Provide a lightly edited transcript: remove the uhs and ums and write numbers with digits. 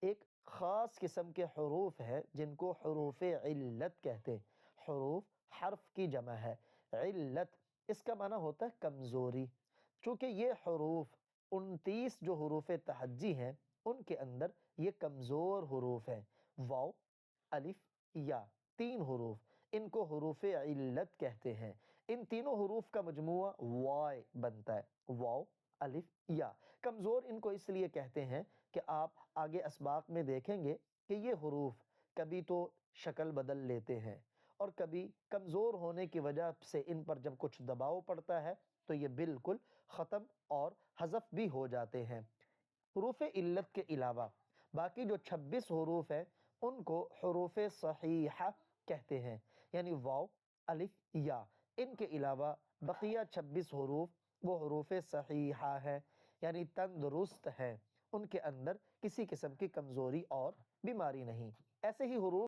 ایک خاص قسم کے حروف ہے جن کو حروف علت کہتے ہیں۔ حروف حرف کی جمع ہے، علت اس کا معنی ہوتا ہے کمزوری۔ چونکہ یہ حروف 29 جو حروف تہجی ہیں ان کے اندر یہ کمزور حروف ہیں، واو، الف، یا، 3 حروف، ان کو حروف علت کہتے ہیں۔ ان تینوں حروف کا مجموعہ وائے بنتا ہے، واو، الف، یا۔ کمزور ان کو اس لیے کہتے ہیں کہ آپ آگے اسباق میں دیکھیں گے کہ یہ حروف کبھی تو شکل بدل لیتے ہیں اور کبھی کمزور ہونے کی وجہ سے ان پر جب کچھ دباؤ پڑتا ہے تو یہ بالکل ختم اور حذف بھی ہو جاتے ہیں۔ حروف علت کے علاوہ باقی جو 26 حروف ہیں ان کو حروف صحیحہ کہتے ہیں، یعنی واو، الف، یا۔ ان کے علاوہ بقیہ 26 حروف وہ حروف صحیحہ ہیں، یعنی تندرست ہیں، ان کے اندر کسی قسم کی کمزوری اور بیماری نہیں۔ ایسے ہی حروف